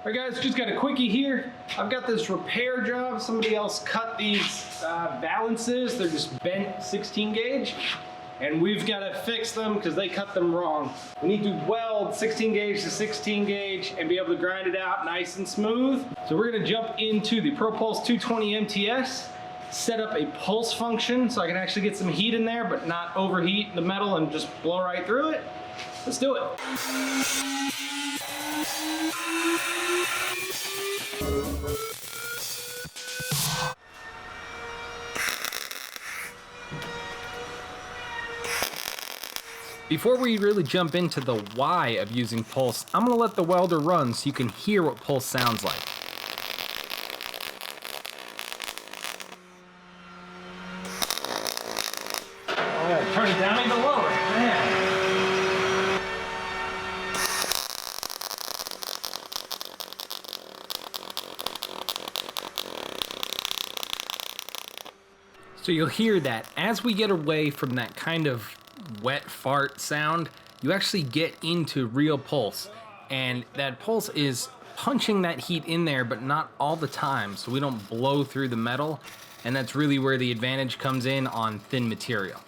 Alright guys, just got a quickie here. I've got this repair job. Somebody else cut these valances. They're just bent 16 gauge. And we've got to fix them because they cut them wrong. We need to weld 16 gauge to 16 gauge and be able to grind it out nice and smooth. So we're going to jump into the Pro Pulse 220 MTS, set up a pulse function so I can actually get some heat in there but not overheat the metal and just blow right through it. Let's do it. Before we really jump into the why of using pulse, I'm gonna let the welder run so you can hear what pulse sounds like. Oh yeah, turn it down even lower, man. So you'll hear that as we get away from that kind of wet fart sound, you actually get into real pulse, and that pulse is punching that heat in there but not all the time, so we don't blow through the metal, and that's really where the advantage comes in on thin material.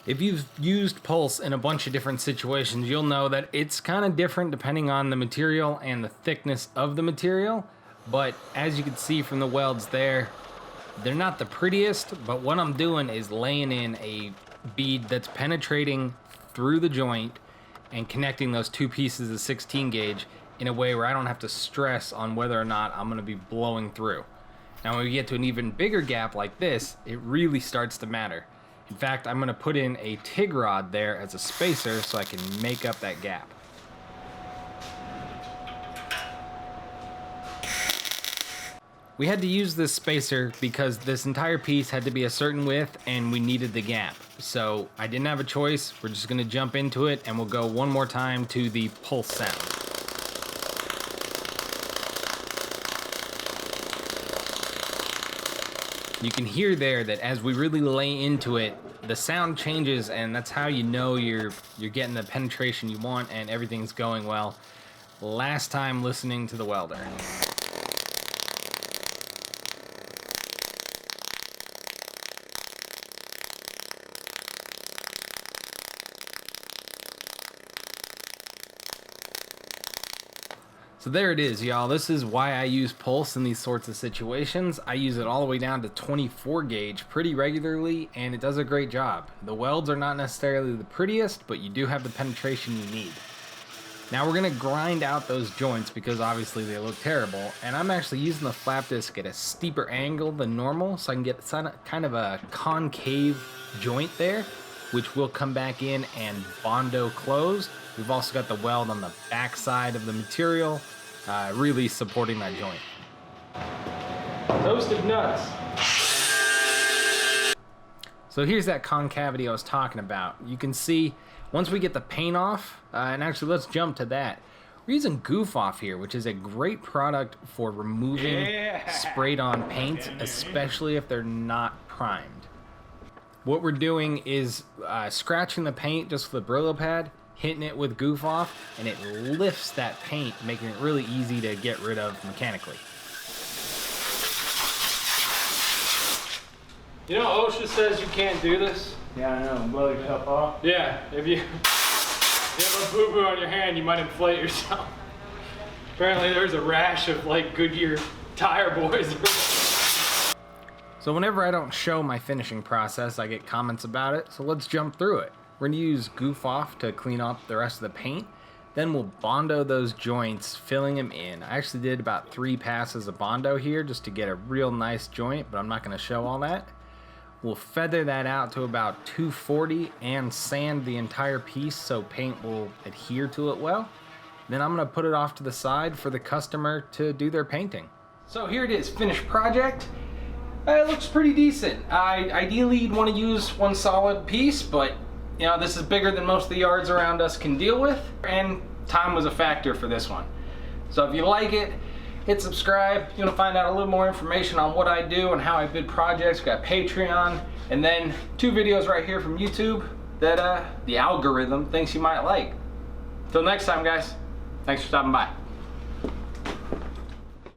If you've used pulse in a bunch of different situations, you'll know that it's kind of different depending on the material and the thickness of the material. But as you can see from the welds there, they're not the prettiest, but what I'm doing is laying in a bead that's penetrating through the joint and connecting those two pieces of 16 gauge in a way where I don't have to stress on whether or not I'm gonna be blowing through. Now when we get to an even bigger gap like this, it really starts to matter. In fact, I'm gonna put in a TIG rod there as a spacer so I can make up that gap. We had to use this spacer because this entire piece had to be a certain width and we needed the gap. So I didn't have a choice. We're just gonna jump into it and we'll go one more time to the pulse sound. You can hear there that as we really lay into it, the sound changes, and that's how you know you're getting the penetration you want and everything's going well. Last time listening to the welder. So there it is, y'all. This is why I use pulse in these sorts of situations. I use it all the way down to 24 gauge pretty regularly, and it does a great job. The welds are not necessarily the prettiest, but you do have the penetration you need. Now we're gonna grind out those joints because obviously they look terrible, and I'm actually using the flap disc at a steeper angle than normal so I can get kind of a concave joint there, which will come back in and Bondo close. We've also got the weld on the back side of the material, really supporting that joint. Toasted nuts. So here's that concavity I was talking about. You can see once we get the paint off, and actually let's jump to that. We're using Goof Off here, which is a great product for removing sprayed on paints, especially if they're not primed. What we're doing is scratching the paint just with a Brillo pad, hitting it with Goof Off, and it lifts that paint, making it really easy to get rid of mechanically. You know OSHA says you can't do this? Yeah, I know, blow yourself off. Yeah, if you have a boo-boo on your hand, you might inflate yourself. Apparently there's a rash of like Goodyear tire boys. So whenever I don't show my finishing process, I get comments about it, so let's jump through it. We're gonna use Goof Off to clean up the rest of the paint. Then we'll Bondo those joints, filling them in. I actually did about 3 passes of Bondo here just to get a real nice joint, but I'm not gonna show all that. We'll feather that out to about 240 and sand the entire piece so paint will adhere to it well. Then I'm gonna put it off to the side for the customer to do their painting. So here it is, finished project. It looks pretty decent. Ideally you'd wanna use one solid piece, but you know, this is bigger than most of the yards around us can deal with, and time was a factor for this one. So if you like it, hit subscribe. You want to find out a little more information on what I do and how I bid projects. We got Patreon, and then 2 videos right here from YouTube that the algorithm thinks you might like. Till next time, guys. Thanks for stopping by.